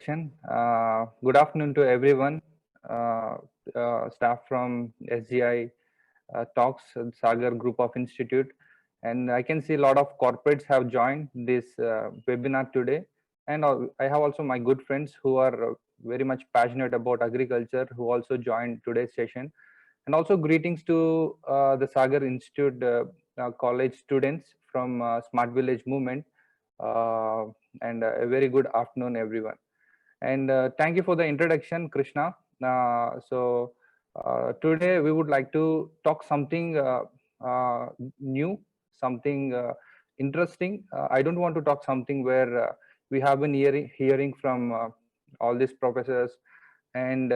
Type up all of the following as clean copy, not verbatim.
Good afternoon to everyone, uh, staff from SGI Talks, Sagar Group of Institute. And I can see a lot of corporates have joined this webinar today. And I have also my good friends who are very much passionate about agriculture who also joined today's session. And also greetings to the Sagar Institute college students from Smart Village Movement. And a very good afternoon, everyone. And thank you for the introduction, Krishna. Today we would like to talk something new, something interesting. I don't want to talk something where we have been hearing from all these professors and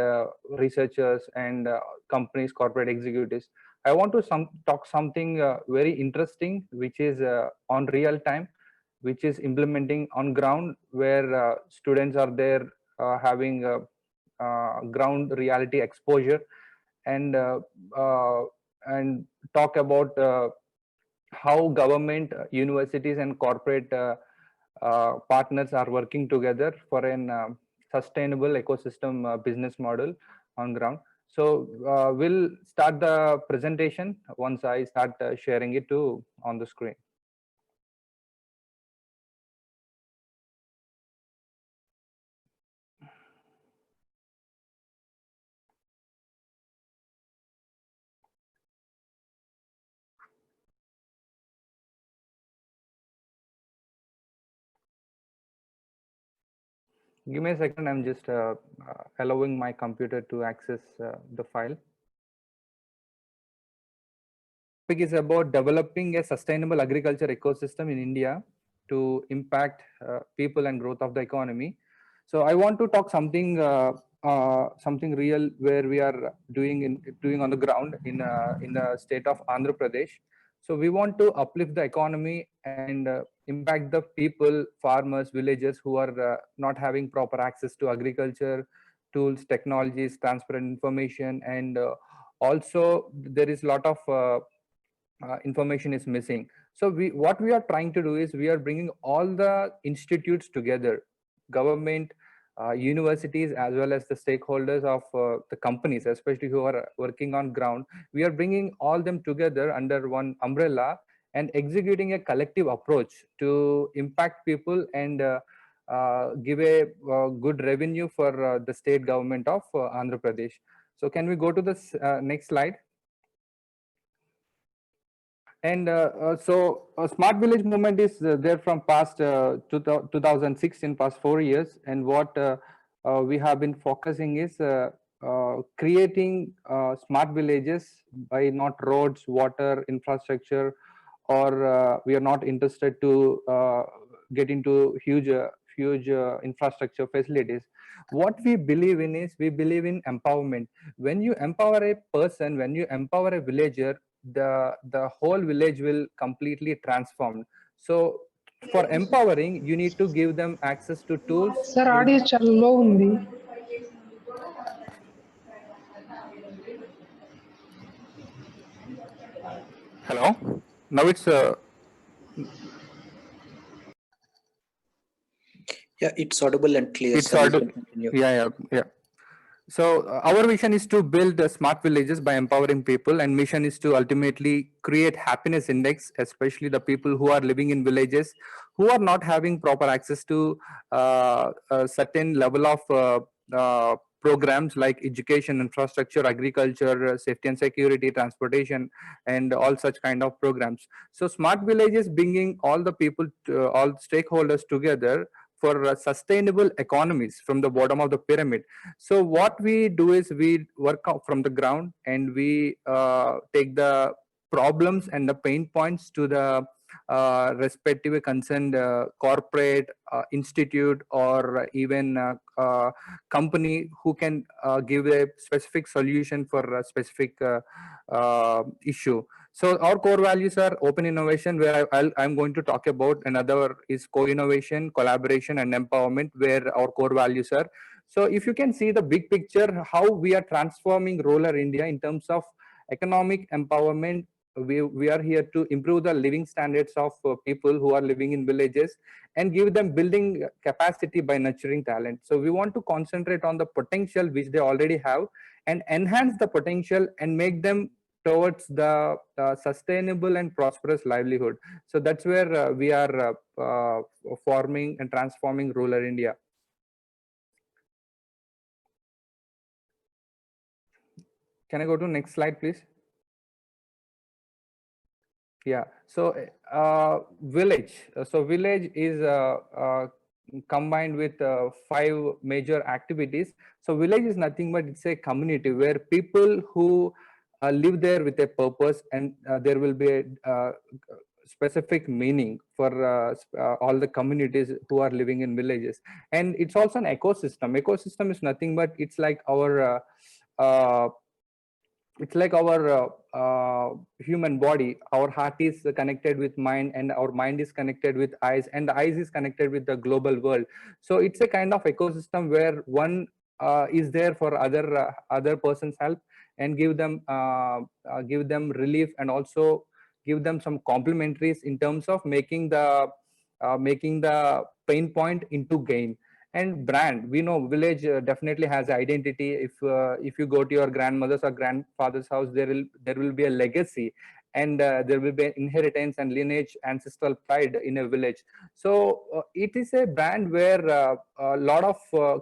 researchers and companies, corporate executives. I want to talk something very interesting, which is on real time, which is implementing on ground, where students are there having ground reality exposure, and uh, and talk about how government, universities, and corporate partners are working together for an sustainable ecosystem business model on ground. So we'll start the presentation once I start sharing it to on the screen. Give me a second. I'm just allowing my computer to access the file. Topic is about developing a sustainable agriculture ecosystem in India to impact people and growth of the economy. So I want to talk something real where we are doing on the ground in the state of Andhra Pradesh. So we want to uplift the economy and impact the people, farmers, villagers who are not having proper access to agriculture tools, technologies, transparent information, and also there is a lot of information is missing. So what we are trying to do is we are bringing all the institutes together, government, universities, as well as the stakeholders of the companies, especially who are working on ground. We are bringing all them together under one umbrella and executing a collective approach to impact people and give a good revenue for the state government of Andhra Pradesh. So can we go to the next slide? And Smart Village movement is there from past 2006, in past 4 years. And what we have been focusing is creating smart villages by not roads, water, infrastructure, or we are not interested to get into huge infrastructure facilities. What we believe in is we believe in empowerment. When you empower a person, when you empower a villager, the whole village will completely transform. So for empowering, you need to give them access to tools. Sir audio చాలా లో ఉంది. Hello, now it's yeah, it's audible and clear. It's audible. Yeah. So our vision is to build smart villages by empowering people, and mission is to ultimately create happiness index, especially the people who are living in villages who are not having proper access to a certain level of programs like education, infrastructure, agriculture, safety and security, transportation, and all such kind of programs. So smart villages bringing all the people, all stakeholders together for sustainable economies from the bottom of the pyramid. So what we do is we work out from the ground, and we take the problems and the pain points to the respective concerned corporate, institute, or even company who can give a specific solution for a specific issue. So our core values are open innovation, where I'm going to talk about. Another is co-innovation, collaboration, and empowerment, where our core values are. So if you can see the big picture, how we are transforming rural India in terms of economic empowerment, we are here to improve the living standards of people who are living in villages and give them building capacity by nurturing talent. So we want to concentrate on the potential which they already have and enhance the potential and make them towards the sustainable and prosperous livelihood. So that's where we are forming and transforming rural India. Can I go to next slide, please? Yeah. So village. So village is combined with 5 major activities. So village is nothing but it's a community where people who live there with a purpose, and there will be a specific meaning for all the communities who are living in villages. And it's also an ecosystem is nothing but it's like our human body. Our heart is connected with mind, and our mind is connected with eyes, and the eyes is connected with the global world. So it's a kind of ecosystem where one is there for other person's help and give them relief, and also give them some complementaries in terms of making the pain point into gain. And brand, we know village definitely has identity. If you go to your grandmother's or grandfather's house, there will be a legacy, and there will be inheritance and lineage, ancestral pride in a village. So it is a brand where a lot of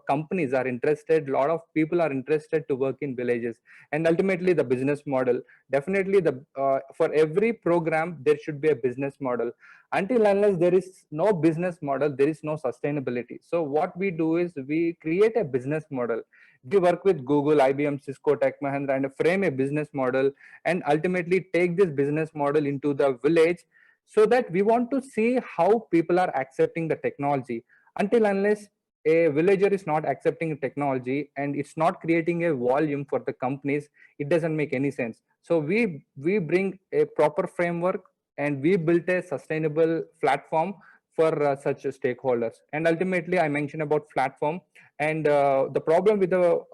companies are interested, a lot of people are interested to work in villages. And ultimately the business model, definitely for every program there should be a business model. Until unless there is no business model, there is no sustainability. So what we do is we create a business model. We work with Google, IBM, Cisco, Tech Mahindra, and frame a business model, and ultimately take this business model into the village, so that we want to see how people are accepting the technology. Until unless a villager is not accepting technology and it's not creating a volume for the companies, it doesn't make any sense. So we bring a proper framework, and we built a sustainable platform for such stakeholders. And ultimately I mentioned about platform, and the problem with the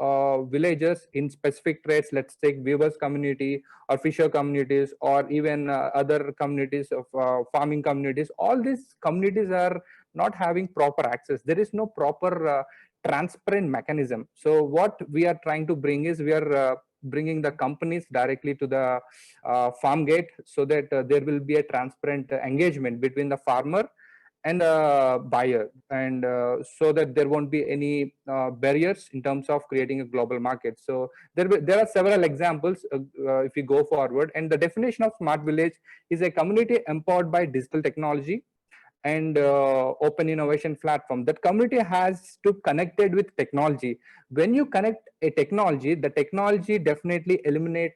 villagers in specific traits, let's take weavers community or fisher communities, or even other communities of farming communities. All these communities are not having proper access. There is no proper transparent mechanism. So what we are trying to bring is, we are bringing the companies directly to the farm gate, so that there will be a transparent engagement between the farmer and the buyer, and so that there won't be any barriers in terms of creating a global market. So there are several examples if you go forward. And the definition of smart village is a community empowered by digital technology and open innovation platform. That community has to connected with technology. When you connect a technology, the technology definitely eliminate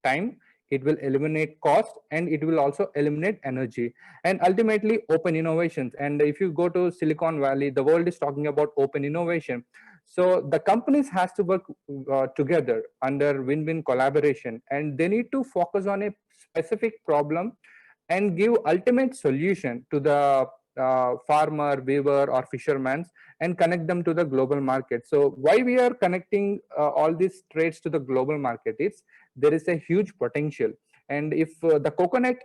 time, it will eliminate cost, and it will also eliminate energy, and ultimately open innovations. And if you go to Silicon Valley, the world is talking about open innovation. So the companies has to work together under win-win collaboration, and they need to focus on a specific problem and give ultimate solution to the farmer, weaver, or fisherman, and connect them to the global market. So why we are connecting all these trades to the global market is, there is a huge potential. And if the coconut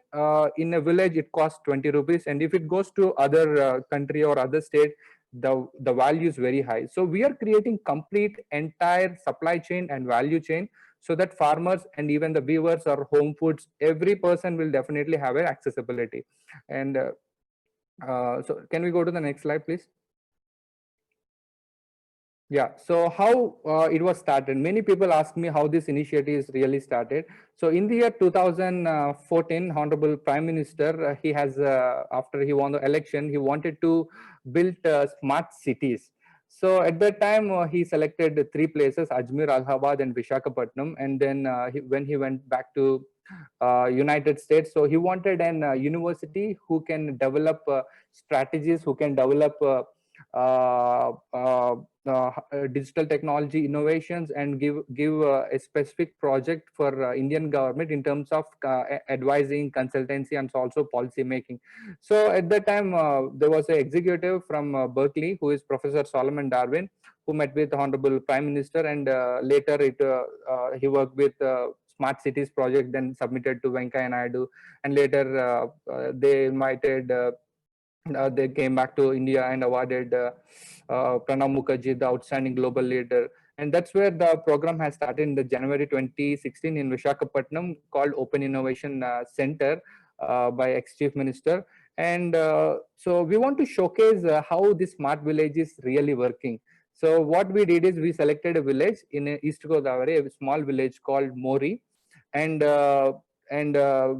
in a village, it costs 20 rupees, and if it goes to other country or other state, the value is very high. So we are creating complete entire supply chain and value chain, so that farmers and even the weavers or home foods, every person will definitely have an accessibility. And so can we go to the next slide, please? Yeah, so how it was started. Many people ask me how this initiative is really started. So in the year 2014, Honorable Prime Minister, he has, after he won the election, he wanted to build smart cities. So at that time, he selected 3 places, Ajmer, Allahabad, and Visakhapatnam. And then when he went back to United States, so he wanted an university who can develop strategies, who can develop uh, uh, digital technology innovations, and give a specific project for Indian government in terms of advising, consultancy, and also policy making. So at that time, there was an executive from Berkeley, who is Professor Solomon Darwin, who met with the Honorable Prime Minister, and later he worked with smart cities project, then submitted to Venkaiah Naidu, and later they came back to India and awarded Pranab Mukherjee the outstanding global leader. And that's where the program has started in the January 2016 in Visakhapatnam, called Open Innovation Center by ex-Chief Minister. And so we want to showcase how this smart village is really working. So what we did is we selected a village in East Godavari, a small village called Mori, and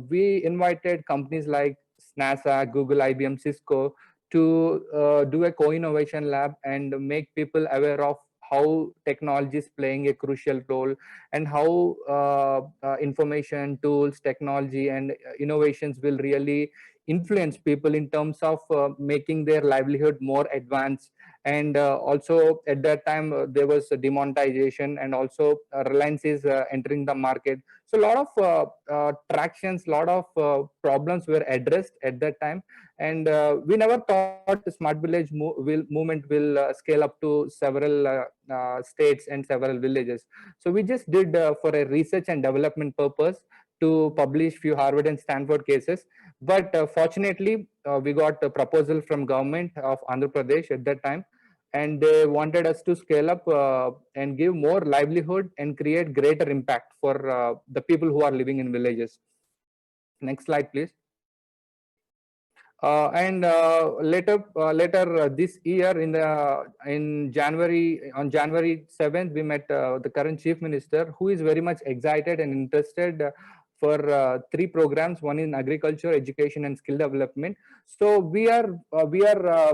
we invited companies like NASA, Google, IBM, Cisco to do a co-innovation lab and make people aware of how technology is playing a crucial role, and how information, tools, technology, and innovations will really influence people in terms of making their livelihood more advanced. And also at that time there was a demonetization, and also Reliance is entering the market. So a lot of tractions, a lot of problems were addressed at that time. And we never thought the smart village movement will scale up to several states and several villages. So we just did for a research and development purpose to publish few Harvard and Stanford cases. But fortunately, we got a proposal from government of Andhra Pradesh at that time, and they wanted us to scale up and give more livelihood and create greater impact for the people who are living in villages. Next slide, please. And later this year, in January, on January 7th, we met the current Chief Minister, who is very much excited and interested for 3 programs, one in agriculture, education, and skill development. So we are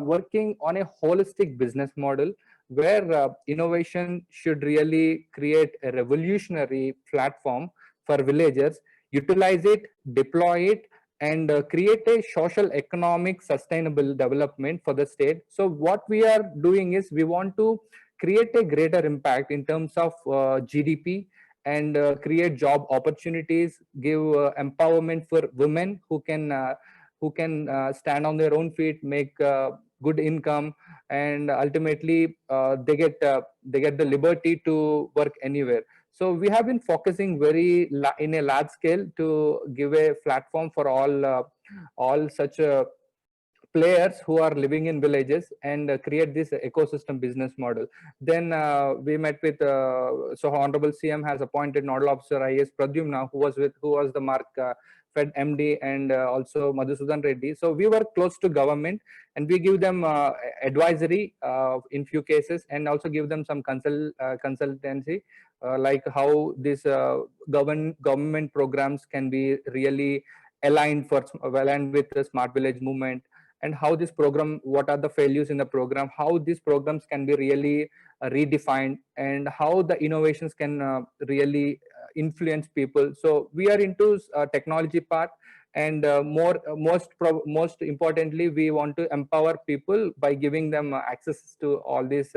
working on a holistic business model where innovation should really create a revolutionary platform for villagers, utilize it, deploy it, and create a social, economic, sustainable development for the state. So what we are doing is we want to create a greater impact in terms of GDP, and create job opportunities, give empowerment for women who can stand on their own feet, make good income, and ultimately they get the liberty to work anywhere. So we have been focusing in a large scale to give a platform for all such players who are living in villages, and create this ecosystem business model. Then we met with so Honorable CM has appointed Nodal Officer IAS Pradyumna, who was the Mark Fed MD, and also Madhusudan Reddy. So we work close to government, and we give them advisory in few cases, and also give them some consultancy, like how these government programs can be really aligned with the smart village movement, and how this program, what are the failures in the program, how these programs can be really redefined, and how the innovations can really influence people. So we are into technology part, and most importantly, we want to empower people by giving them access to all these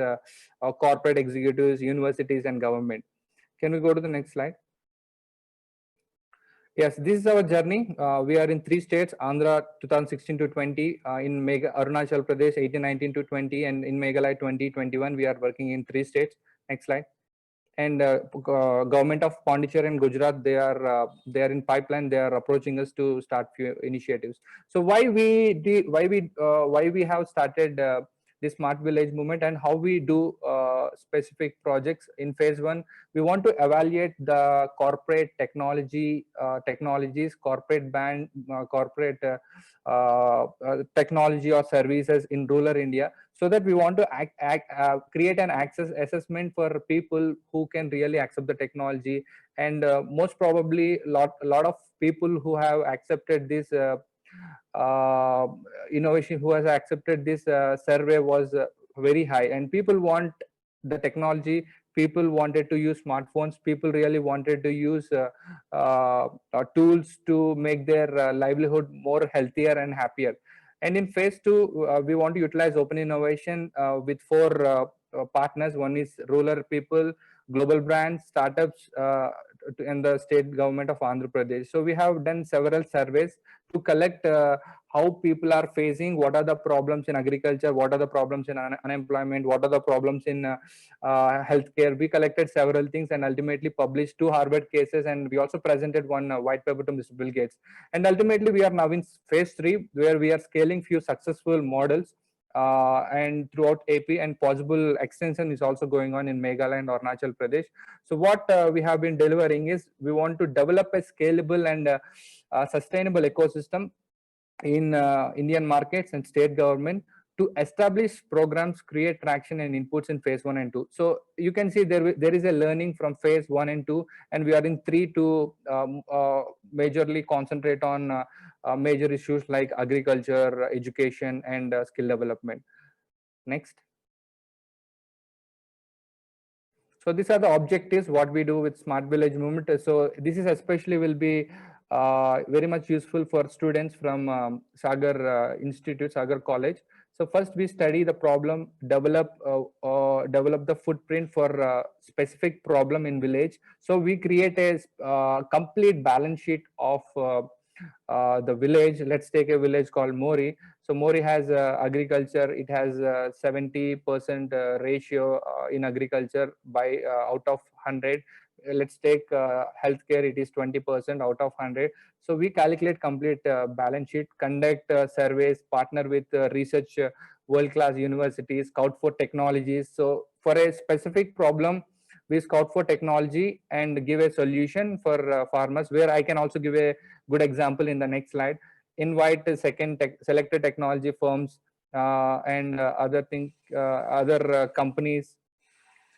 corporate executives, universities, and government. Can we go to the next slide? Yes, this is our journey. We are in 3 states: Andhra 2016 to 20, in Arunachal Pradesh 1819 to 20, and in Meghalaya 2021. We are working in 3 states. Next slide. And government of Pondicherry and Gujarat, they are in pipeline. They are approaching us to start few initiatives. So why we have started this smart village movement, and how we do specific projects in phase 1. We want to evaluate the corporate technologies, corporate technology or services in rural India, so that we want to create an access assessment for people who can really accept the technology. And most probably lot of people who have accepted this innovation, who has accepted this survey, was very high, and people want the technology. People wanted to use smartphones. People really wanted to use tools to make their livelihood more healthier and happier. And in phase 2, we want to utilize open innovation with 4 partners. One is rural people, global brands, startups, and the state government of Andhra Pradesh. So we have done several surveys to collect how people are facing, what are the problems in agriculture, what are the problems in unemployment, what are the problems in healthcare. We collected several things and ultimately published 2 Harvard cases, and we also presented one white paper to Mr. Bill Gates. And ultimately, we are now in phase 3, where we are scaling few successful models and throughout AP, and possible extension is also going on in Meghalaya and Arunachal Pradesh. So what we have been delivering is, we want to develop a scalable and sustainable ecosystem in Indian markets and state government to establish programs, create traction and inputs in phase 1 and 2. So you can see there is a learning from phase 1 and 2, and we are in 3 to majorly concentrate on major issues like agriculture, education, and skill development. Next. So these are the objectives, what we do with Smart Village Movement. So this is especially will be very much useful for students from Sagar Institute, Sagar College. So first we study the problem, develop the footprint for specific problem in village. So we create a complete balance sheet of the village. Let's take a village called Mori. So Mori has agriculture. It has 70% ratio in agriculture by out of 100. Let's take healthcare. It is 20% out of 100. So we calculate complete balance sheet, conduct surveys, partner with research world-class universities, scout for technologies. So for a specific problem, we scout for technology and give a solution for farmers, where I can also give a good example in the next slide. Invite selected technology firms and other companies,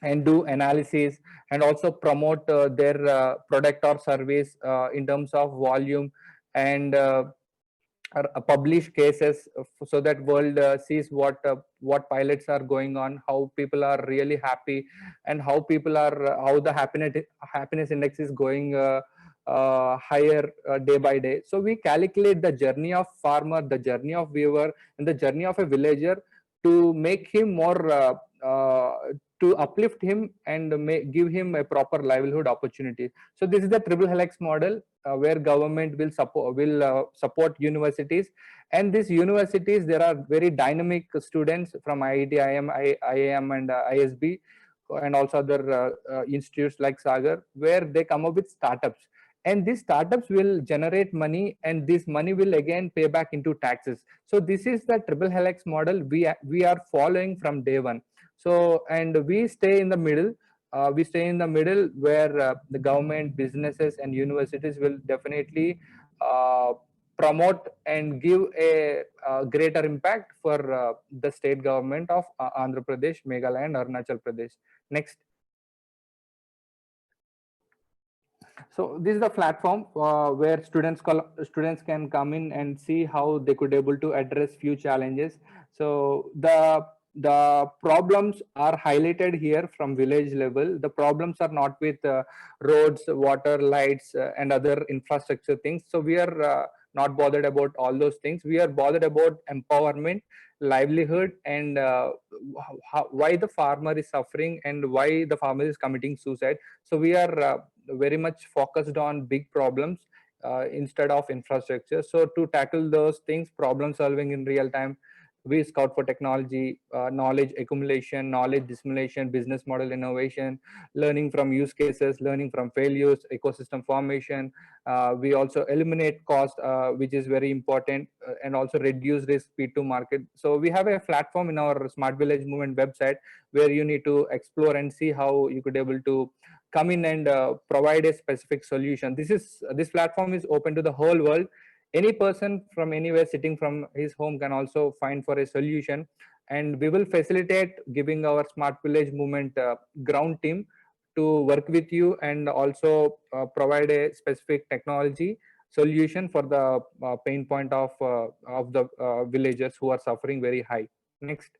and do analysis, and also promote their product or service in terms of volume, and publish cases so that world sees what pilots are going on, how people are really happy, and how the happiness index is going higher day by day. So we calculate the journey of farmer, the journey of viewer, and the journey of a villager, to make him more to uplift him and give him a proper livelihood opportunity. So this is the triple helix model, where government will support universities, and these universities, there are very dynamic students from IIT, IIM, and ISB, and also other institutes like Sagar, where they come up with startups, and these startups will generate money, and this money will again pay back into taxes. So this is the triple helix model we are following from day one. So, and we stay in the middle. Where the government, businesses, and universities will definitely promote and give a greater impact for the state government of Andhra Pradesh, Meghalaya, and Arunachal Pradesh. Next. So this is the platform where students can come in and see how they could able to address few challenges. So the problems are highlighted here from village level. The problems are not with roads, water, lights, and other infrastructure things. So we are not bothered about all those things. We are bothered about empowerment, livelihood, and why the farmer is suffering and why the farmer is committing suicide. So we are very much focused on big problems instead of infrastructure. So to tackle those things, problem solving in real time, we scout for technology, knowledge accumulation, knowledge dissemination, business model innovation, learning from use cases, learning from failures, ecosystem formation. We also eliminate cost, which is very important, and also reduce risk, speed to market. So we have a platform in our Smart Village Movement website, where you need to explore and see how you could able to come in and provide a specific solution. This platform is open to the whole world. Any person from anywhere sitting from his home can also find for a solution, and we will facilitate giving our Smart Village Movement ground team to work with you, and also provide a specific technology solution for the pain point of the villagers who are suffering very high. Next.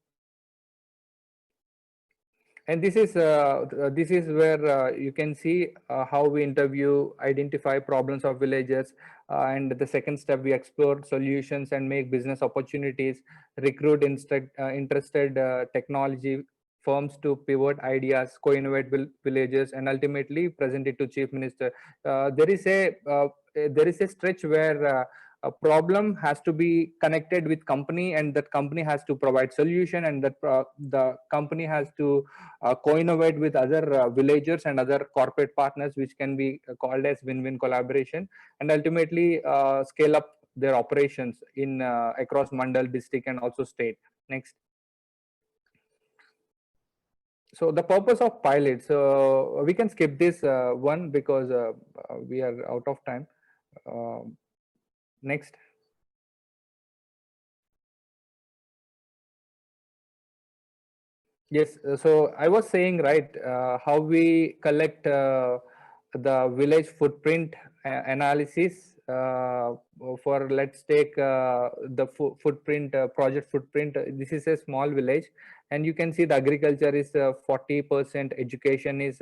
And this is where you can see how we interview, identify problems of villagers, and the second step, we explore solutions and make business opportunities, recruit interested technology firms to pivot ideas, co-innovate villages, and ultimately present it to chief minister. There is a stretch where a problem has to be connected with company, and that company has to provide solution, and that the company has to co-innovate with other villagers and other corporate partners, which can be called as win-win collaboration, and ultimately scale up their operations in across mandal, district, and also state. Next. So the purpose of pilot, so we can skip this one because we are out of time. Next. Yes, so I was saying, right, how we collect the village footprint analysis for, let's take the footprint, project footprint. This is a small village, and you can see the agriculture is 40%, education is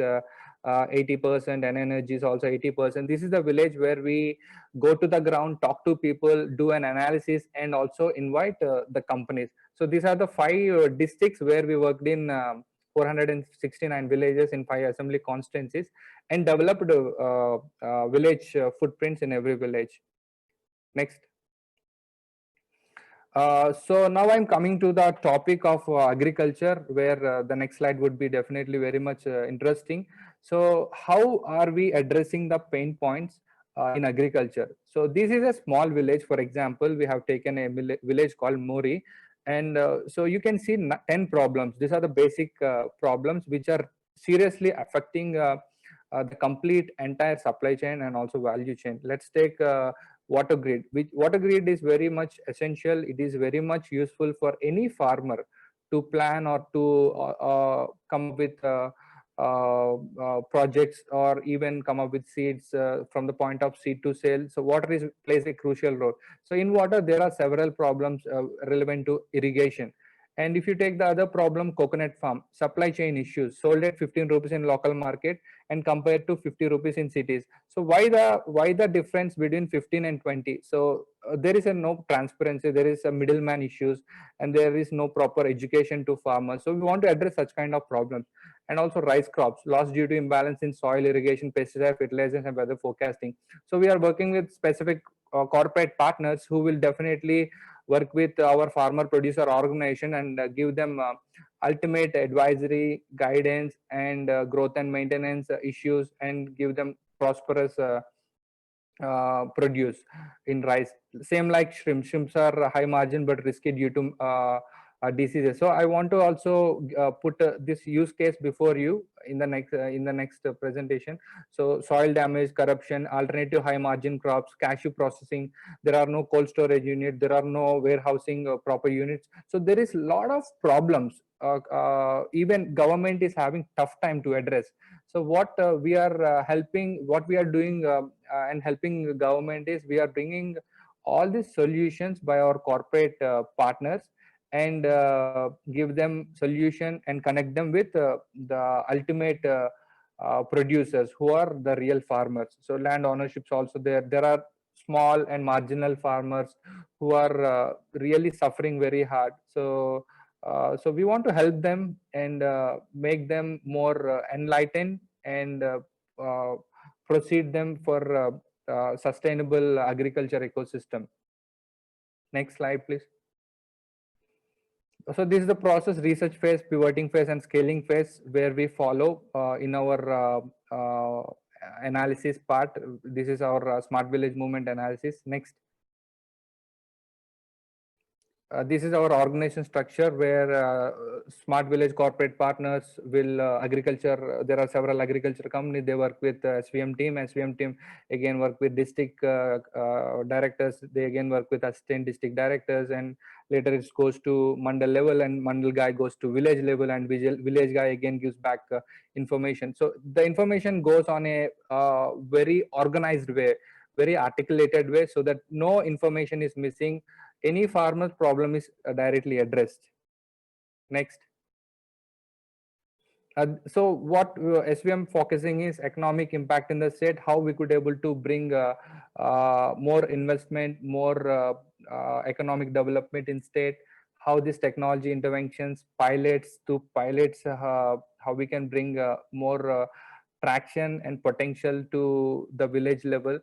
80%, and energy is also 80%. This is the village where we go to the ground, talk to people, do an analysis, and also invite the companies. So these are the 5 districts where we worked in 469 villages in 5 assembly constituencies, and developed village footprints in every village. Next. So now I'm coming to the topic of agriculture, where the next slide would be definitely very much interesting. So how are we addressing the pain points in agriculture? So this is a small village. For example, we have taken a village called Muri, and so you can see 10 problems. These are the basic problems which are seriously affecting the complete entire supply chain and also value chain. Let's take water grid. Which water grid is very much essential. It is very much useful for any farmer to plan or to come up with projects, or even come up with seeds from the point of seed to sale. So water plays a crucial role. So in water, there are several problems relevant to irrigation. And if you take the other problem, coconut farm, supply chain issues, sold at 15 rupees in local market and compared to 50 rupees in cities. So why the difference between 15 and 20? So there is no transparency, there is a middleman issues, and there is no proper education to farmers. So we want to address such kind of problems. And also rice crops, loss due to imbalance in soil, irrigation, pesticide, fertilizers, and weather forecasting. So we are working with specific corporate partners who will definitely work with our farmer producer organization and give them ultimate advisory, guidance, and growth and maintenance issues, and give them prosperous produce in rice. Same like shrimp. Shrimps are high margin but risky due to diseases. So I want to also put this use case before you in the next presentation. So soil damage, corruption, alternative high margin crops, cashew processing. There are no cold storage unit. There are no warehousing proper units. So there is a lot of problems. Even government is having tough time to address. So what we are what we are doing and helping government is, we are bringing all these solutions by our corporate partners, and give them solution and connect them with the ultimate producers who are the real farmers. So land ownerships also there are small and marginal farmers who are really suffering very hard. So so we want to help them and make them more enlightened, and proceed them for sustainable agriculture ecosystem. Next slide, please. So this is the process: research phase, pivoting phase, and scaling phase, where we follow in our analysis part. This is our smart village movement analysis. Next. This is our organization structure, where smart village corporate partners will agriculture. There are several agriculture companies. They work with SVM team. SVM team again work with district directors. They again work with assistant district directors, and later it goes to mandal level, and mandal guy goes to village level, and village guy again gives back information. So the information goes on a very organized way, very articulated way, so that no information is missing. Any farmer's problem is directly addressed. Next. So what SVM focusing is economic impact in the state, how we could able to bring more investment, more economic development in state, how this technology interventions pilots how we can bring more traction and potential to the village level.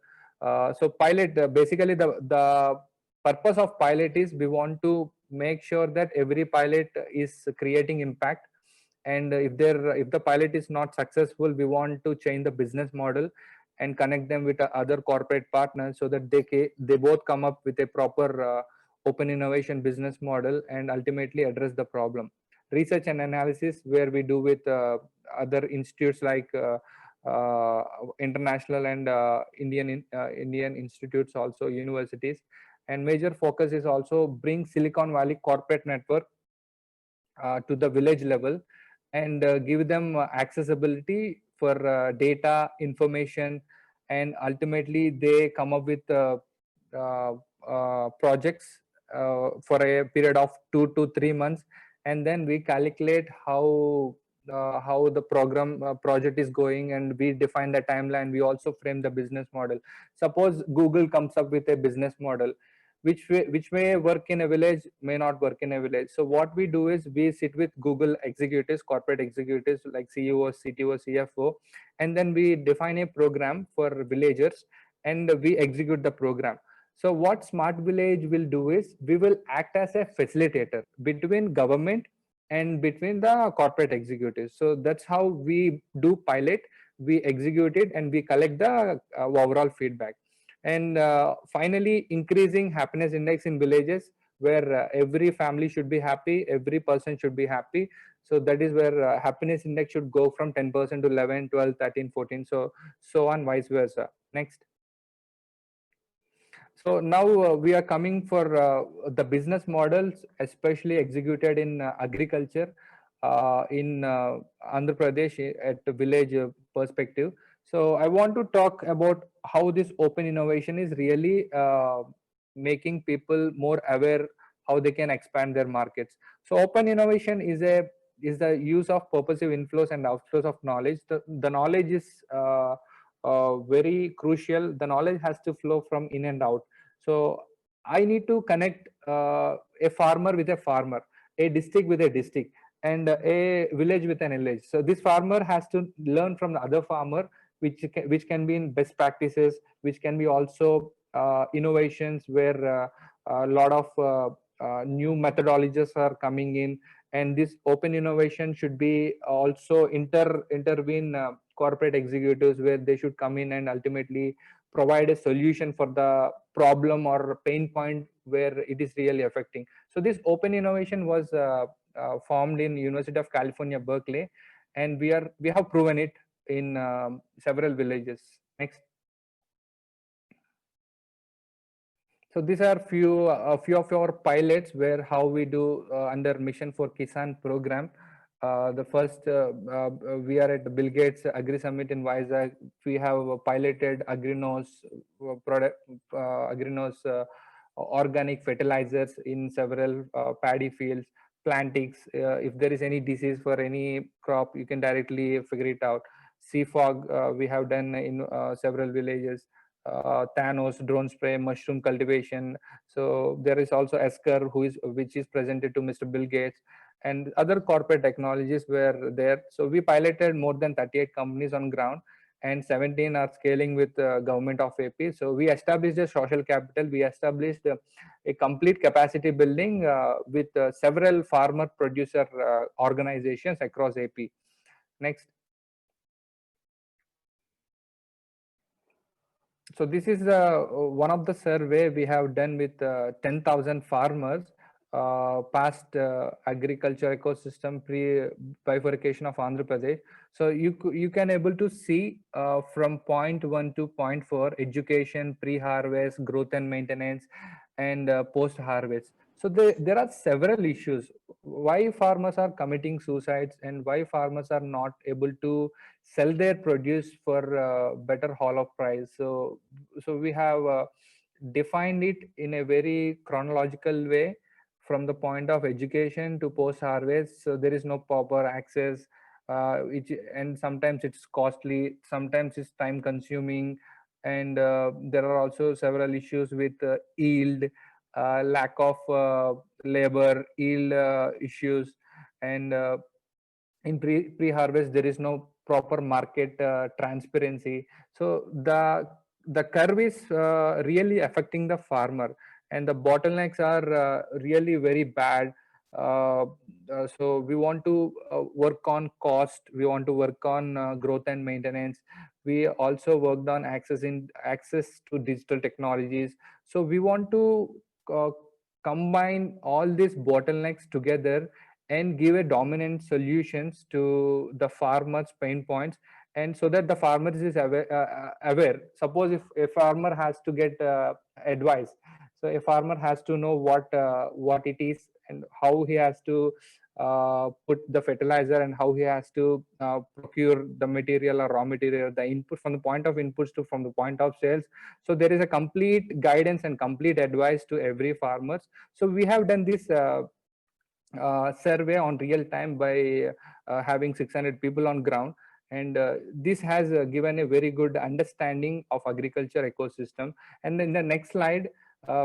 So pilot, basically the purpose of pilot is we want to make sure that every pilot is creating impact, and if the pilot is not successful, we want to change the business model and connect them with other corporate partners so that they both come up with a proper open innovation business model and ultimately address the problem. Research and analysis, where we do with other institutes like uh, international and Indian institutes, also universities. And major focus is also bring Silicon Valley corporate network to the village level, and give them accessibility for data information, and ultimately they come up with uh, projects for a period of 2 to 3 months, and then we calculate how the program project is going, and we define the timeline. We also frame the business model. Suppose Google comes up with a business model which may work in a village, may not work in a village. So what we do is we sit with Google executives, corporate executives like CEO, CTO, CFO, and then we define a program for villagers, and we execute the program. So what Smart Village will do is we will act as a facilitator between government and between the corporate executives. So that's how we do pilot, we execute it, and we collect the overall feedback. And finally, increasing happiness index in villages, where every family should be happy, every person should be happy. So that is where happiness index should go from 10% to 11, 12, 13, 14, so on, vice versa. Next. So now we are coming for the business models, especially executed in agriculture in Andhra Pradesh at the village perspective. So I want to talk about how this open innovation is really making people more aware how they can expand their markets. So open innovation is the use of purposive inflows and outflows of knowledge. The knowledge is very crucial. The knowledge has to flow from in and out. So I need to connect a farmer with a farmer, a district with a district, and a village with an village. So this farmer has to learn from the other farmer, which can be in best practices, which can be also innovations where a lot of new methodologies are coming in, and this open innovation should be also intervene corporate executives, where they should come in and ultimately provide a solution for the problem or pain point where it is really affecting. So this open innovation was formed in University of California, Berkeley, and we have proven it in several villages. Next. So these are a few of our pilots where how we do under Mission for Kisan program. The first, we are at the Bill Gates Agri Summit in Vizag. We have piloted Agrinos product, Agrinos organic fertilizers in several paddy fields. Plantix, if there is any disease for any crop, you can directly figure it out. CFOG, we have done in several villages. Thanos drone spray, mushroom cultivation. So there is also Esker, which is presented to Mr. Bill Gates, and other corporate technologies were there. So we piloted more than 38 companies on ground, and 17 are scaling with government of AP. So we established a social capital. We established a complete capacity building with several farmer producer organizations across AP. Next. So this is one of the survey we have done with 10,000 farmers past agriculture ecosystem pre-bifurcation of Andhra Pradesh. So you can able to see from point 1 to point 4 education, pre-harvest, growth and maintenance, and post-harvest. So there are several issues why farmers are committing suicides, and why farmers are not able to sell their produce for better haul of price. So we have defined it in a very chronological way, from the point of education to post harvest. So there is no proper access, and sometimes it's costly, sometimes it's time consuming, and there are also several issues with yield, lack of labor, yield issues, and in pre-harvest there is no proper market transparency. So the curve is really affecting the farmer, and the bottlenecks are really very bad. So we want to work on cost, we want to work on growth and maintenance. We also worked on access to digital technologies. So we want to uh, combine all these bottlenecks together and give a dominant solutions to the farmers pain points, and so that the farmer is aware. Suppose if a farmer has to get advice, so a farmer has to know what it is and how he has to put the fertilizer, and how he has to procure the material or raw material, the input from the point of inputs to from the point of sales. So there is a complete guidance and complete advice to every farmers. So we have done this survey on real time by having 600 people on ground, and this has given a very good understanding of agriculture ecosystem. And in the next slide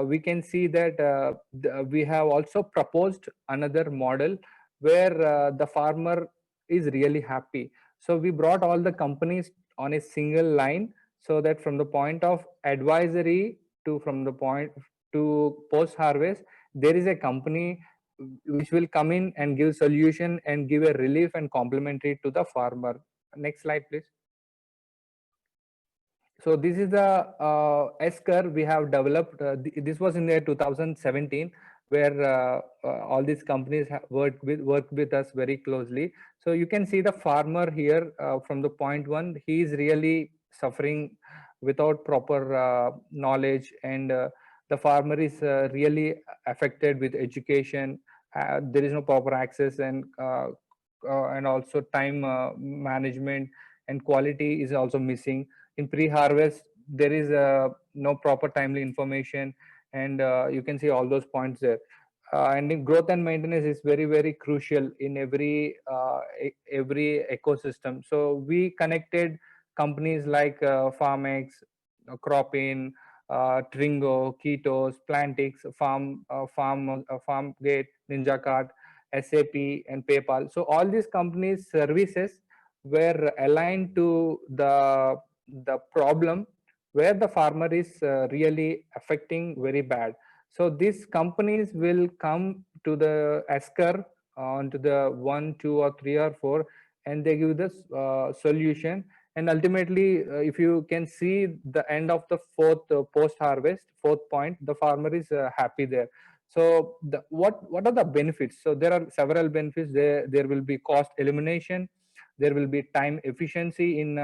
we can see that we have also proposed another model where the farmer is really happy. So we brought all the companies on a single line, so that from the point of advisory to from the point to post harvest, there is a company which will come in and give solution and give a relief and complementary to the farmer. Next slide, please. So this is the S-curve we have developed. This was in the 2017, where all these companies worked with us very closely. So you can see the farmer here from the point one. He is really suffering without proper knowledge, and the farmer is really affected with education. There is no proper access, and also time management and quality is also missing. In pre-harvest there is no proper timely information, and you can see all those points there. And in growth and maintenance is very crucial in every ecosystem. So we connected companies like Farmex, Cropin, Tringo, Ketos, Plantix, Farmgate, NinjaCart, SAP, and PayPal. So all these companies services were aligned to the problem where the farmer is really affecting very bad. So these companies will come to the S-curve onto the 1, 2, or 3, or 4, and they give this solution. And ultimately, if you can see the end of the fourth post harvest, fourth point, the farmer is happy there. So what are the benefits? So there are several benefits. There will be cost elimination, there will be time efficiency in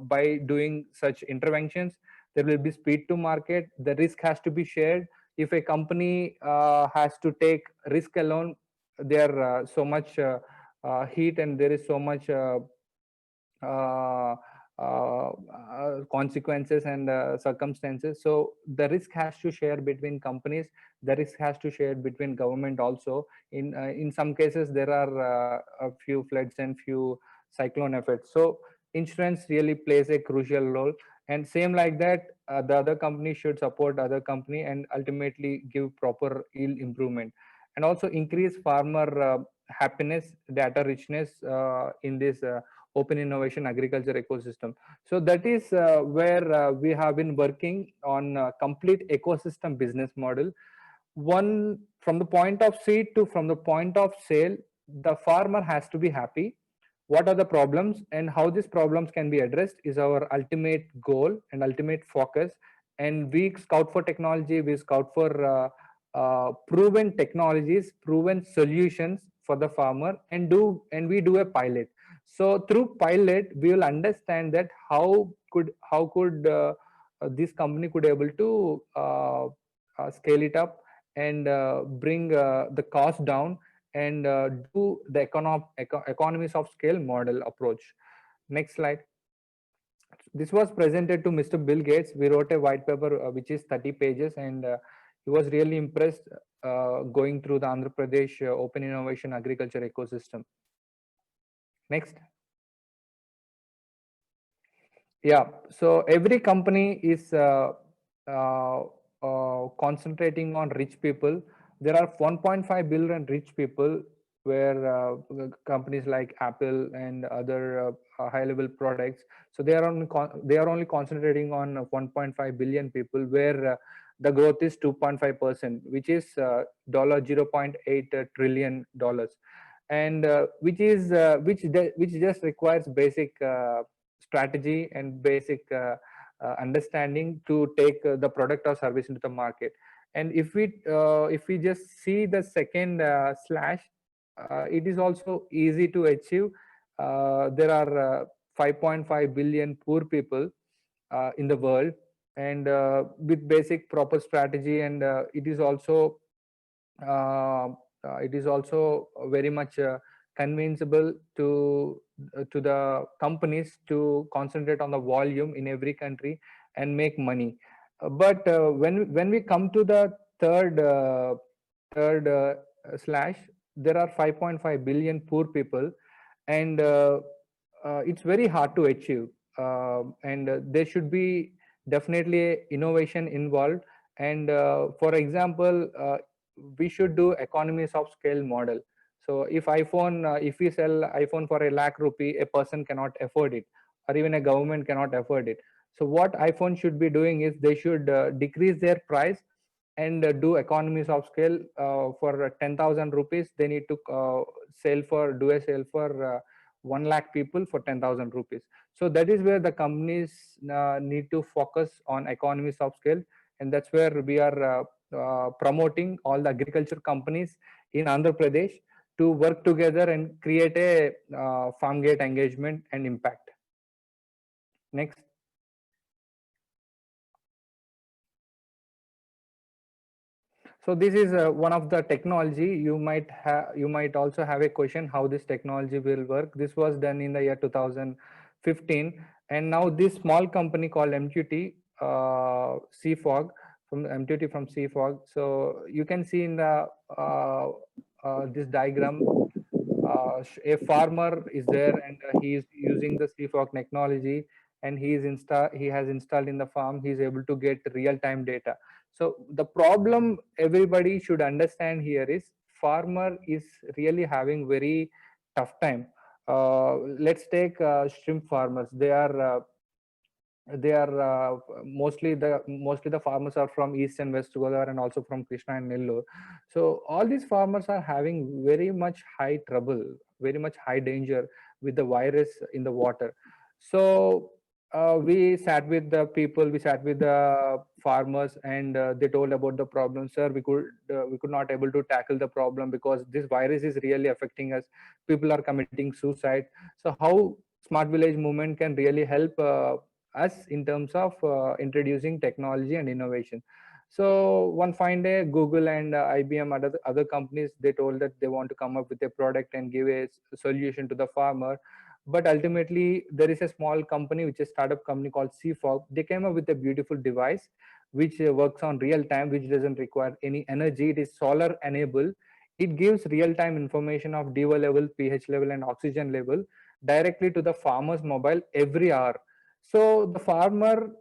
by doing such interventions, there will be speed to market, the risk has to be shared. If a company has to take risk alone, there so much heat, and there is so much uh, consequences and circumstances. So the risk has to share between companies, the risk has to share between government also. In some cases there are a few floods and few cyclone effects, so insurance really plays a crucial role. And same like that, the other company should support other company and ultimately give proper yield improvement, and also increase farmer happiness, data richness in this open innovation agriculture ecosystem. So that is where we have been working on a complete ecosystem business model. One, from the point of seed to from the point of sale, the farmer has to be happy. What are the problems and how these problems can be addressed is our ultimate goal and ultimate focus. And we scout for technology, we scout for proven technologies, proven solutions for the farmer, and we do a pilot. So through pilot we will understand that how could this company could able to scale it up and bring the cost down, and do the economies of scale model approach. Next slide. This was presented to Mr. Bill Gates. We wrote a white paper which is 30 pages, and he was really impressed going through the Andhra Pradesh open innovation agriculture ecosystem. Next. Yeah, so every company is concentrating on rich people. There are 1.5 billion rich people where companies like Apple and other high level products, so they are only concentrating on 1.5 billion people, where the growth is 2.5%, which is dollar 0.8 trillion dollars, and which just requires basic strategy and basic understanding to take the product or service into the market. And if we just see the second slash, it is also easy to achieve. There are 5.5 billion poor people in the world, and with basic proper strategy, and uh, it is also very much convincible to the companies to concentrate on the volume in every country and make money. But when we come to the third slash, there are 5.5 billion poor people, and it's very hard to achieve. And there should be definitely innovation involved. And for example, we should do economies of scale model. So if we sell iPhone for a lakh rupee, a person cannot afford it, or even a government cannot afford it. So what iPhone should be doing is they should decrease their price and do economies of scale. For 10,000 rupees, they need to do a sale for 1 lakh people for 10,000 rupees. So that is where the companies need to focus on economies of scale, and that's where we are promoting all the agriculture companies in Andhra Pradesh to work together and create a farm gate engagement and impact. Next. So this is one of the technology. You might also have a question how this technology will work. This was done in the year 2015, and now this small company called MQT CFOG from MQT from CFOG. So you can see in the this diagram, a farmer is there, and he is using the CFOG technology, and he has installed in the farm. He is able to get real-time data. So the problem everybody should understand here is farmer is really having very tough time. Let's take shrimp farmers. They are mostly the farmers are from East and West Godavari, and also from Krishna and Nellore. So all these farmers are having very much high trouble, very much high danger with the virus in the water. So we sat with the people, we sat with the farmers, and they told about the problem. Sir, we could not able to tackle the problem because this virus is really affecting us. People are committing suicide. So how Smart Village movement can really help us in terms of introducing technology and innovation? So one fine day, Google and IBM, other companies, they told that they want to come up with a product and give a solution to the farmer. But ultimately, there is a small company, which is a startup company called CFOG. They came up with a beautiful device which works on real time, which doesn't require any energy. It is solar enabled. It gives real time information of DO level, pH level, and oxygen level directly to the farmer's mobile every hour. So the farmer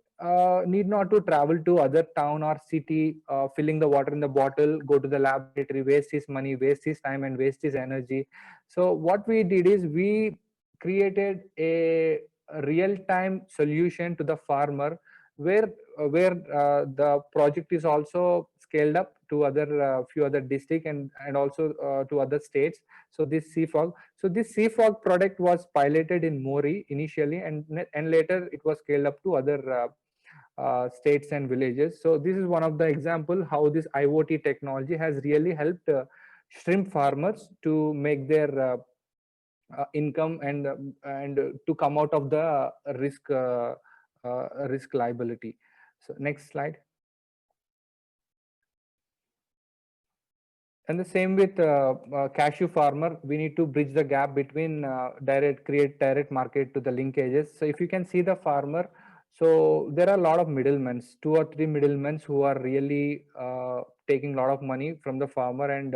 need not to travel to other town or city, filling the water in the bottle, go to the laboratory, waste his money, waste his time, and waste his energy. So what we did is we created a real-time solution to the farmer, where the project is also scaled up to other few other district, and also to other states. So this CFOG product was piloted in Mori initially, and later it was scaled up to other states and villages. So this is one of the example how this IoT technology has really helped shrimp farmers to make their income, and to come out of the risk liability. So next slide. And the same with cashew farmer, we need to bridge the gap between create direct market to the linkages. So if you can see the farmer, so there are a lot of middlemen, 2 or 3 middlemen who are really taking a lot of money from the farmer, and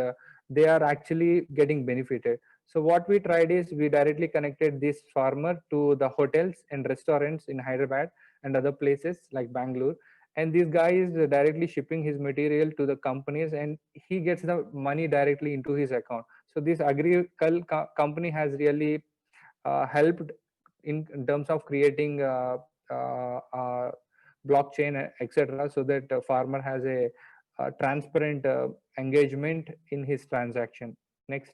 they are actually getting benefited. So what we tried is we directly connected this farmer to the hotels and restaurants in Hyderabad and other places like Bangalore, and this guy is directly shipping his material to the companies, and he gets the money directly into his account. So this company has really helped in terms of creating blockchain, etc., so that farmer has a transparent engagement in his transaction. Next.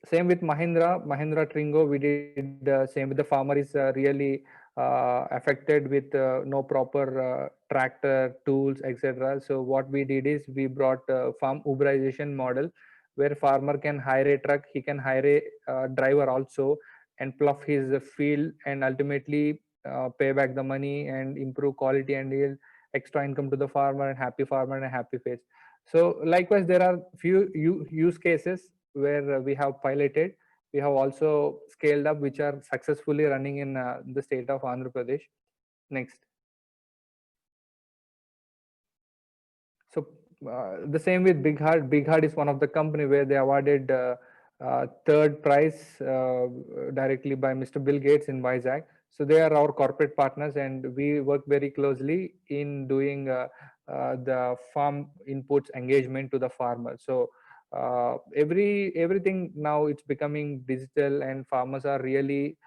Same with Mahindra Tringo. We did same with the farmer is really affected with no proper tractor tools, etc. So what we did is we brought farm Uberization model, where farmer can hire a truck, he can hire a driver also, and plough his field, and ultimately pay back the money and improve quality and yield, extra income to the farmer, and happy farmer and a happy face. So likewise, there are few use cases where we have piloted. We have also scaled up, which are successfully running in the state of Andhra Pradesh. Next. So the same with Big Heart. Big Heart is one of the company where they awarded third prize directly by Mr. Bill Gates in Vizag. So they are our corporate partners, and we work very closely in doing the farm inputs engagement to the farmer. So everything now it's becoming digital, and farmers are really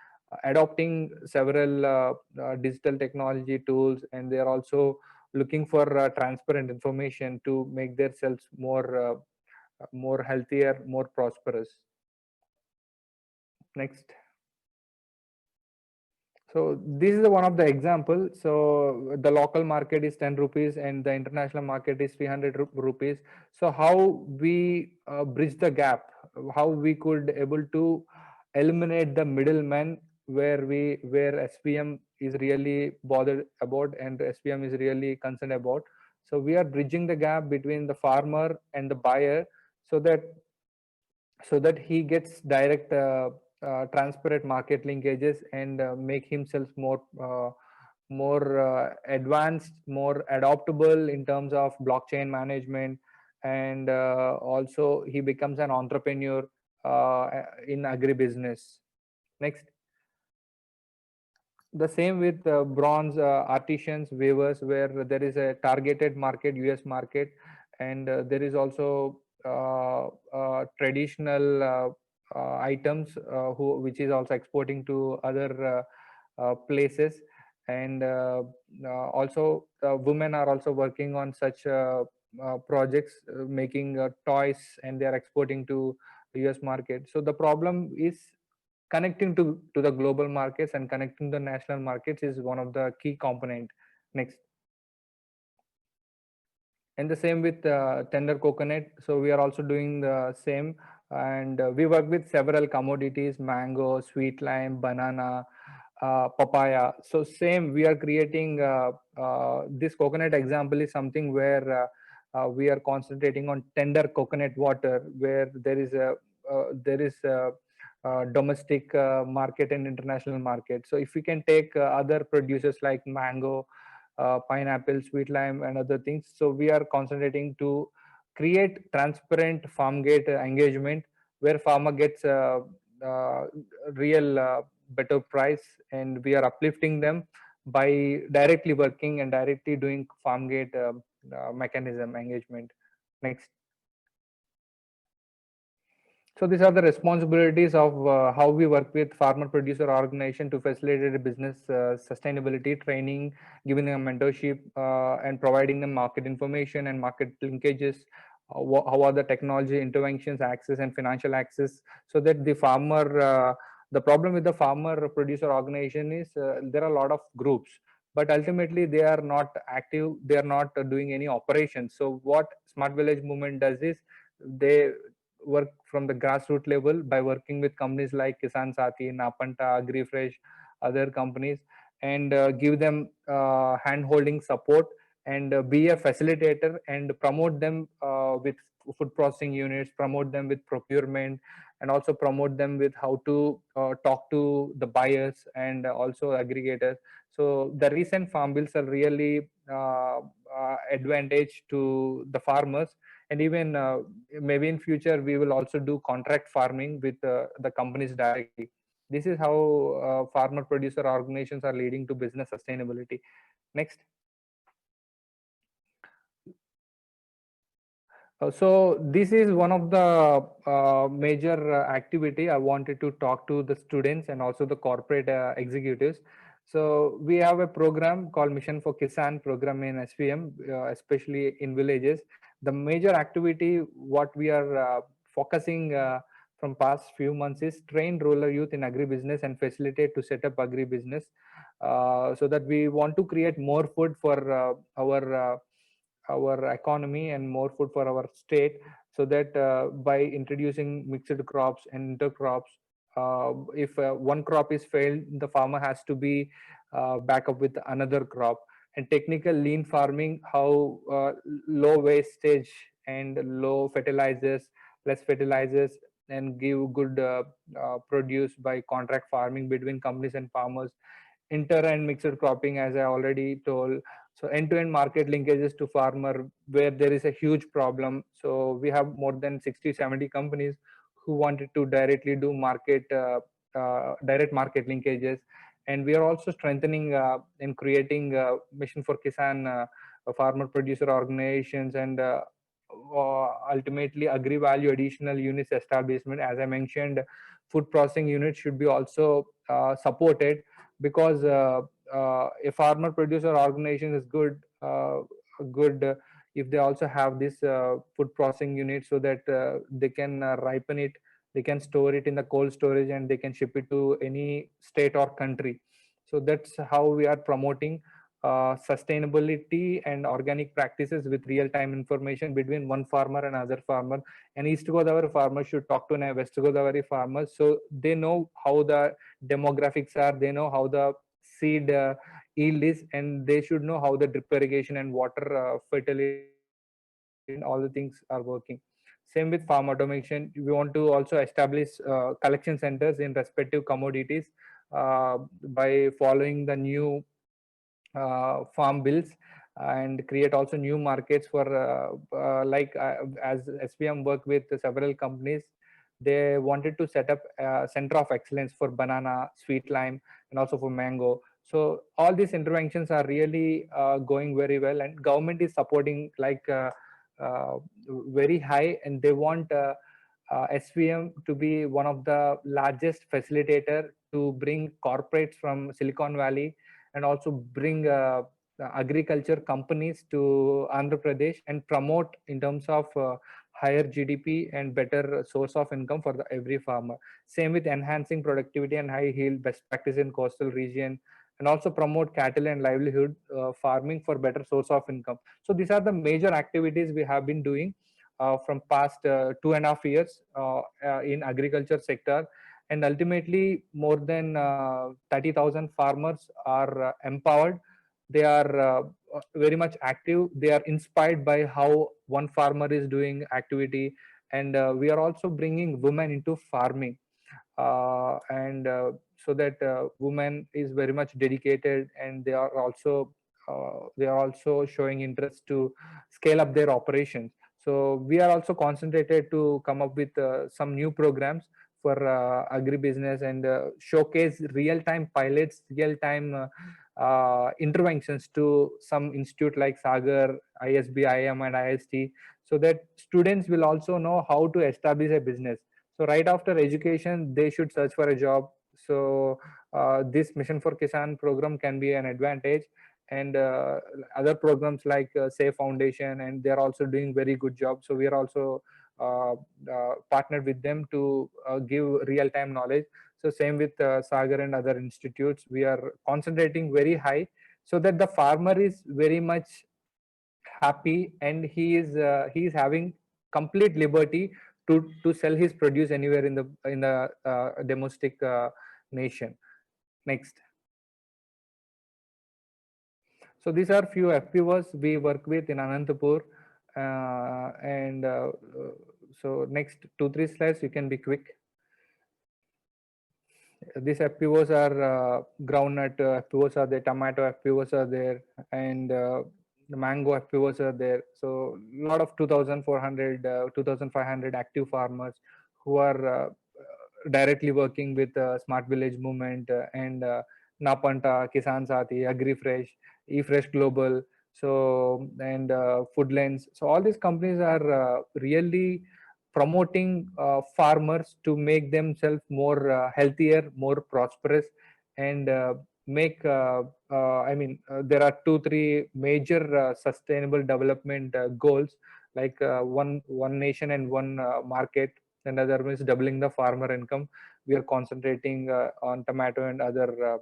adopting several digital technology tools, and they are also looking for transparent information to make themselves more healthier, more prosperous. Next. So this is one of the example. So the local market is 10 rupees and the international market is 300 rupees. So how we bridge the gap, how we could able to eliminate the middleman, where SPM is really bothered about and SPM is really concerned about. So we are bridging the gap between the farmer and the buyer, so that he gets direct transparent market linkages, and make himself more advanced, more adaptable in terms of blockchain management, and also he becomes an entrepreneur in agribusiness. Next. The same with bronze artisans, weavers, where there is a targeted market, US market, and there is also traditional items which is also exporting to other places, and also women are also working on such projects, making toys, and they are exporting to US market. So the problem is connecting to the global markets, and connecting the national markets is one of the key component. Next. And the same with tender coconut. So we are also doing the same, and we work with several commodities: mango, sweet lime, banana, papaya. So same, we are creating this coconut example is something where we are concentrating on tender coconut water, where there is a domestic market and international market. So if we can take other producers like mango, pineapple, sweet lime, and other things. So we are concentrating to create transparent farm gate engagement, where farmer gets uh, real better price, and we are uplifting them by directly working and directly doing farm gate mechanism engagement. Next. So these are the responsibilities of how we work with farmer producer organization to facilitate business sustainability training, giving them mentorship, and providing them market information and market linkages. How are the technology interventions, access, and financial access, so that the farmer. The problem with the farmer producer organization is there are a lot of groups, but ultimately they are not active. They are not doing any operations. So what Smart Village Movement does is they work from the grassroots level by working with companies like Kisan Sathi, Napanta, AgriFresh, other companies, and give them hand-holding support, and be a facilitator, and promote them with food processing units, promote them with procurement, and also promote them with how to talk to the buyers and also aggregators. So the recent farm bills are really advantage to the farmers, and even maybe in future we will also do contract farming with the companies directly. This is how farmer producer organizations are leading to business sustainability. Next. So this is one of the major activity I wanted to talk to the students and also the corporate executives. So we have a program called Mission for Kisan program in SVM, especially in villages. The major activity what we are focusing from past few months is train rural youth in agribusiness and facilitate to set up agribusiness, so that we want to create more food for our economy and more food for our state, so that by introducing mixed crops and intercrops, if one crop is failed, the farmer has to be back up with another crop. And technical lean farming, how low wastage and low fertilizers, less fertilizers, and give good produce by contract farming between companies and farmers. Inter and mixed cropping, as I already told. So end-to-end market linkages to farmer, where there is a huge problem. So we have more than 60-70 companies who wanted to directly do market direct market linkages. And we are also strengthening and creating Mission for Kisan farmer producer organizations, and ultimately agri value additional units establishment. As I mentioned, food processing units should be also supported, because a farmer producer organization is good if they also have this food processing unit, so that they can ripen it, they can store it in the cold storage, and they can ship it to any state or country. So that's how we are promoting sustainability and organic practices with real-time information between one farmer and other farmer. And East Godavari farmers should talk to West Godavari farmers, so they know how the demographics are, they know how the seed yield is, and they should know how the drip irrigation and water fertility and all the things are working. Same with farm automation. We want to also establish collection centers in respective commodities by following the new farm bills, and create also new markets for as SVM work with several companies. They wanted to set up a center of excellence for banana, sweet lime, and also for mango. So all these interventions are really going very well, and government is supporting uh, very high, and they want SVM to be one of the largest facilitator to bring corporates from Silicon Valley, and also bring agriculture companies to Andhra Pradesh, and promote in terms of higher GDP and better source of income for every farmer. Same with enhancing productivity and high yield best practice in coastal region, and also promote cattle and livelihood farming for better source of income. So these are the major activities we have been doing from past 2.5 years in agriculture sector. And ultimately more than 30,000 farmers are empowered. They are very much active, they are inspired by how one farmer is doing activity. And we are also bringing women into farming, and so that women is very much dedicated, and they are also showing interest to scale up their operations. So we are also concentrated to come up with some new programs for agribusiness, and showcase real-time pilots, real-time interventions to some institute like Sagar, ISB, IM, and IST, so that students will also know how to establish a business. So right after education, they should search for a job. So this Mission for Kisan program can be an advantage. And other programs like Say Foundation, and they're also doing very good job. So we are also partnered with them to give real-time knowledge. So same with Sagar and other institutes, we are concentrating very high, so that the farmer is very much happy, and he is having complete liberty to sell his produce anywhere in the domestic nation. Next. So these are few FPOs we work with in Anantapur, and so next 2-3 slides, you can be quick. These FPOs are groundnut FPOs are there, tomato FPOs are there, and the mango FPOs are there. So a lot of 2,400, 2,500 active farmers who are directly working with Smart Village Movement and Napanta, Kisan Sathi, AgriFresh, eFresh Global, so and Foodlands. So all these companies are really promoting farmers to make themselves more healthier, more prosperous, and make there are 2 3 major sustainable development goals, like one nation and one market, and other is doubling the farmer income. We are concentrating on tomato and other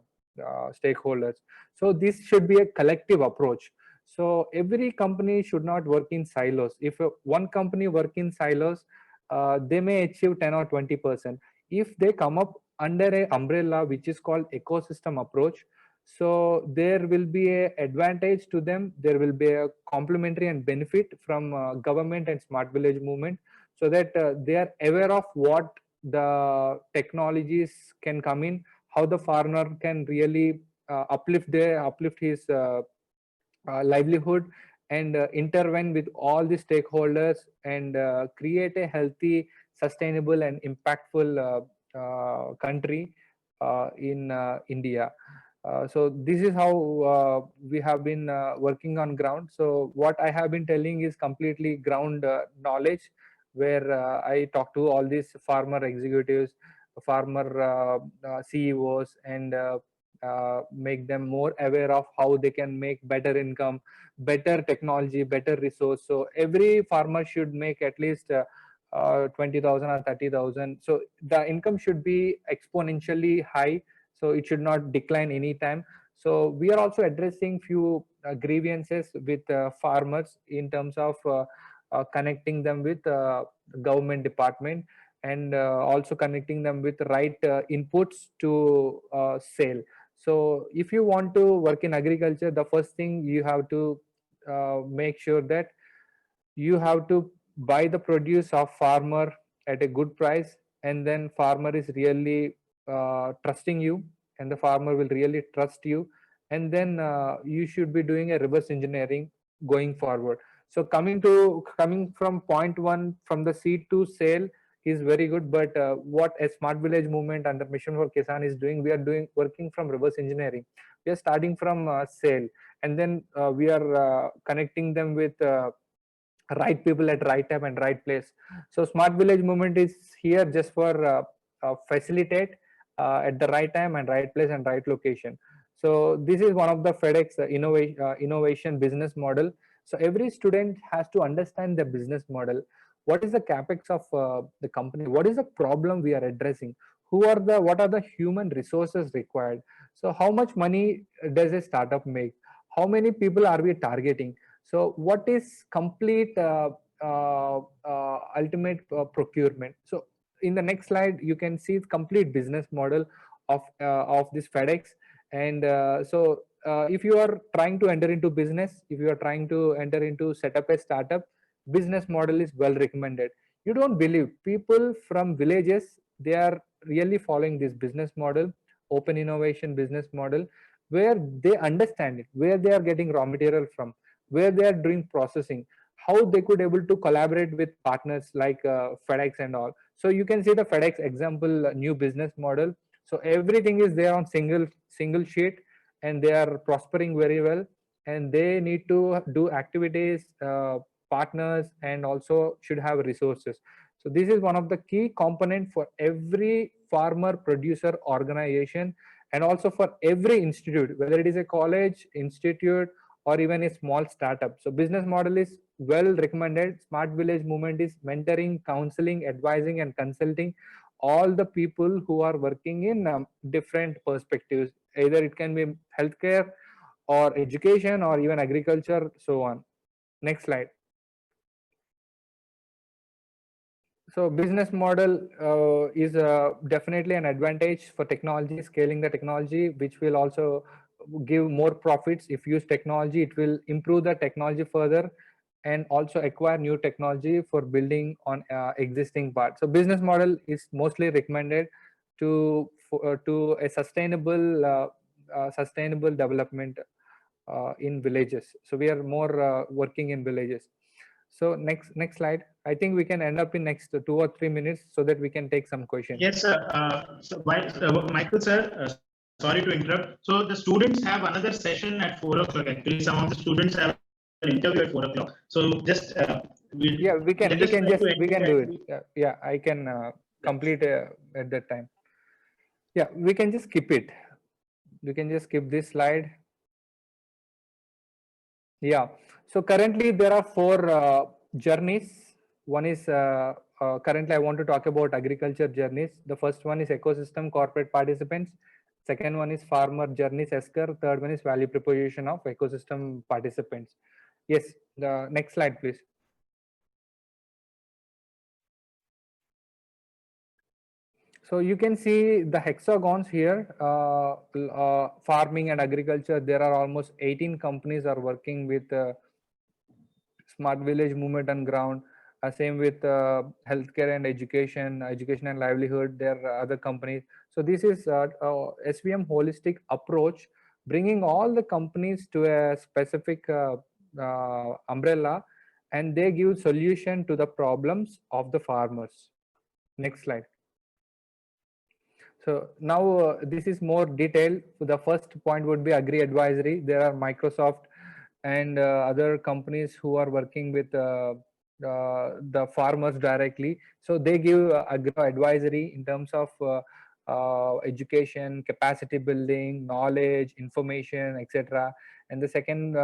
stakeholders. So this should be a collective approach. So every company should not work in silos. If one company work in silos, they may achieve 10 or 20%. If they come up under a umbrella which is called ecosystem approach, so there will be a advantage to them, there will be a complementary and benefit from government and Smart Village Movement, so that they are aware of what the technologies can come in, how the farmer can really uplift his livelihood, and intervene with all the stakeholders, and create a healthy, sustainable and impactful country in India. So this is how we have been working on ground. So what I have been telling is completely ground knowledge, where I talk to all these farmer executives, farmer CEOs, and make them more aware of how they can make better income, better technology, better resource. So every farmer should make at least 20,000 or 30,000. So the income should be exponentially high, so it should not decline anytime. So we are also addressing few grievances with farmers in terms of connecting them with government department, and also connecting them with right inputs to sale. So if you want to work in agriculture, the first thing you have to make sure that you have to buy the produce of farmer at a good price, and then farmer is really trusting you, and the farmer will really trust you, and then you should be doing a reverse engineering going forward. So coming from point one, from the seed to sale, is very good, but what a Smart Village Movement under Mission for Kisan is doing, we are doing working from reverse engineering. We are starting from sale, and then we are connecting them with right people at right time and right place. So Smart Village Movement is here just for facilitate at the right time and right place and right location. So this is one of the FedEx innovation business model. So every student has to understand the business model. What is the capex of the company? What is the problem we are addressing? What are the human resources required? So how much money does a startup make? How many people are we targeting? So what is complete ultimate procurement? So in the next slide, you can see the complete business model of this FedEx. And if you are trying to enter into business, if you are trying to enter into set up a startup, business model is well recommended. You don't believe, people from villages, they are really following this business model, open innovation business model, where they understand it, where they are getting raw material from, where they are doing processing, how they could able to collaborate with partners like FedEx and all. So you can see the FedEx example, new business model. So everything is there on single sheet, and they are prospering very well, and they need to do activities, partners, and also should have resources. So this is one of the key component for every farmer producer organization, and also for every institute, whether it is a college, institute, or even a small startup. So business model is well recommended. Smart Village Movement is mentoring, counseling, advising, and consulting all the people who are working in different perspectives. Either it can be healthcare or education or even agriculture, so on. Next slide. So business model is definitely an advantage for technology, scaling the technology, which will also give more profits. If use technology, it will improve the technology further, and also acquire new technology for building on existing parts. So business model is mostly recommended to a sustainable development in villages. So we are more working in villages. So next slide. I think we can end up in next 2 or 3 minutes so that we can take some questions. Yes, sir. Michael, sir, sorry to interrupt. So the students have another session at 4 o'clock. Actually, some of the students have an interview at 4 o'clock. So just Yeah, we can do it. Yeah, I can complete at that time. Yeah, we can just skip it. We can just skip this slide. Yeah. So currently there are 4 journeys. One is currently I want to talk about agriculture journeys. The first one is ecosystem corporate participants. Second one is farmer journeys ESCR. Third one is value proposition of ecosystem participants. Yes, the next slide, please. So you can see the hexagons here, farming and agriculture. There are almost 18 companies are working with smart village movement on ground. Same with healthcare and education and livelihood. There are other companies. So this is SVM holistic approach, bringing all the companies to a specific umbrella, and they give solution to the problems of the farmers. Next slide. So now this is more detailed. So the first point would be agri advisory. There are Microsoft and other companies who are working with the farmers directly. So they give agri advisory in terms of education, capacity building, knowledge, information, etc. And the second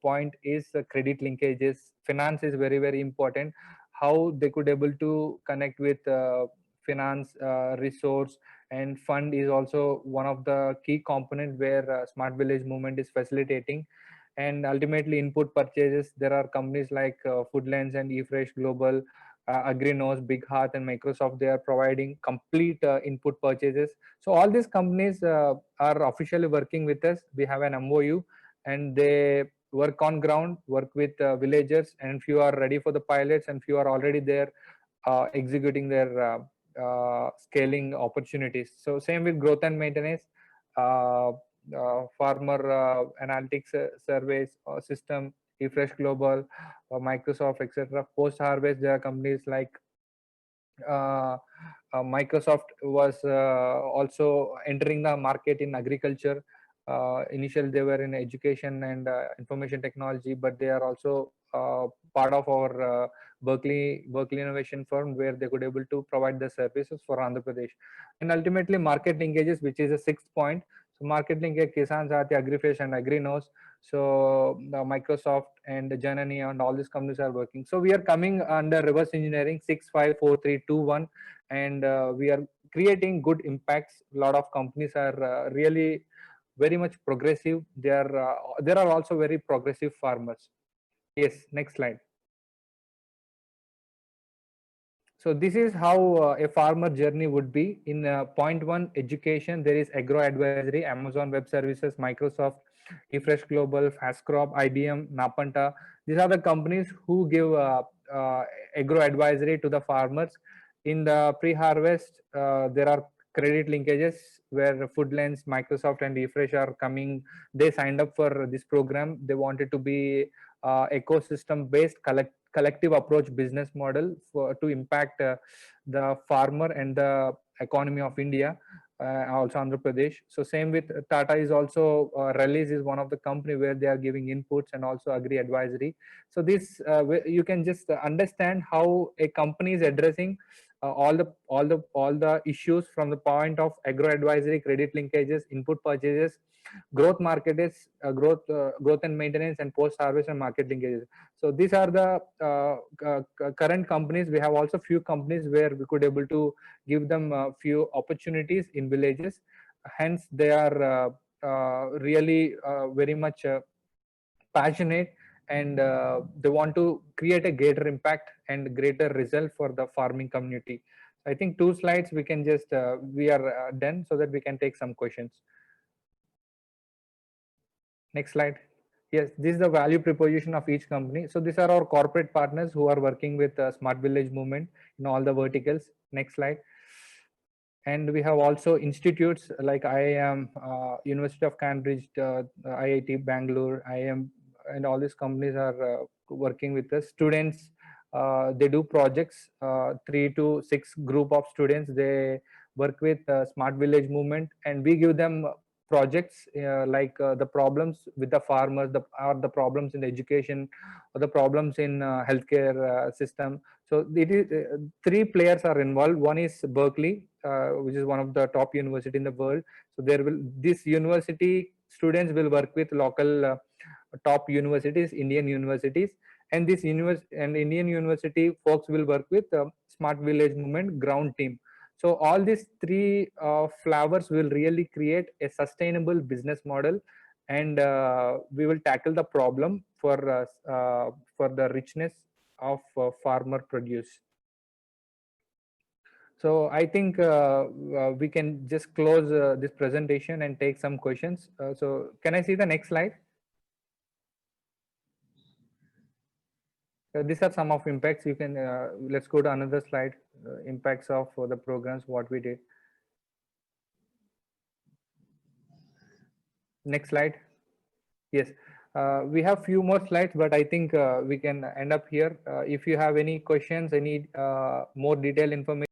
point is credit linkages. Finance is very important. How they could able to connect with finance resource and fund is also one of the key component where smart village movement is facilitating. And ultimately input purchases, there are companies like Foodlands and eFresh Global, Agrinos, Big Heart and Microsoft. They are providing complete input purchases. So all these companies are officially working with us. We have an MOU and they work on ground, work with villagers, and few are ready for the pilots and few are already there executing their scaling opportunities. So same with growth and maintenance, farmer analytics surveys system, eFresh Global, Microsoft, etc. Post harvest, there are companies like Microsoft was also entering the market in agriculture. Initially they were in education and information technology, but they are also part of our Berkeley Innovation Firm, where they could able to provide the services for Andhra Pradesh. And ultimately market linkages, which is a 6th point. So market linkage, Kisan Sathi, AgriFresh and Agrinos. So Microsoft and Janani and all these companies are working. So we are coming under reverse engineering 654321, and we are creating good impacts. A lot of companies are really very much progressive. There are also very progressive farmers. Yes, next slide. So this is how a farmer journey would be. In point 1, education, there is agro advisory, Amazon Web Services, Microsoft, eFresh Global, FastCrop, IBM, Napanta. These are the companies who give agro advisory to the farmers. In the pre-harvest, there are credit linkages where Foodlands, Microsoft and eFresh are coming. They signed up for this program. They wanted to be ecosystem based collective approach business model to impact the farmer and the economy of India, also Andhra Pradesh. So same with Tata is also Rallies is one of the company where they are giving inputs and also agri advisory. So this you can just understand how a company is addressing all the issues from the point of agro advisory, credit linkages, input purchases, growth markets, growth and maintenance, and post harvest and market linkages. So these are the current companies. We have also few companies where we could able to give them a few opportunities in villages. Hence they are really very much passionate, and they want to create a greater impact and greater result for the farming community. I think 2 slides we can just we are done so that we can take some questions. Next slide. Yes, this is the value proposition of each company. So these are our corporate partners who are working with Smart Village Movement in all the verticals. Next slide. And we have also institutes like IIM, University of Cambridge, IIT Bangalore, IIM, and all these companies are working with us. Students, they do projects, 3 to 6 group of students. They work with Smart Village movement, and we give them projects like the problems with the farmers, or the problems in education, or the problems in healthcare system. So it is 3 players are involved. One is Berkeley, which is one of the top university in the world. So this university students will work with local top universities, Indian universities, and Indian university folks will work with Smart Village movement ground team. So all these 3 flavors will really create a sustainable business model, and we will tackle the problem for the richness of farmer produce. So I think we can just close this presentation and take some questions. So can I see the next slide? These are some of impacts. You can let's go to another slide. Impacts of the programs, what we did. Next slide. Yes, we have few more slides, but I think we can end up here. If you have any questions, any more detailed information.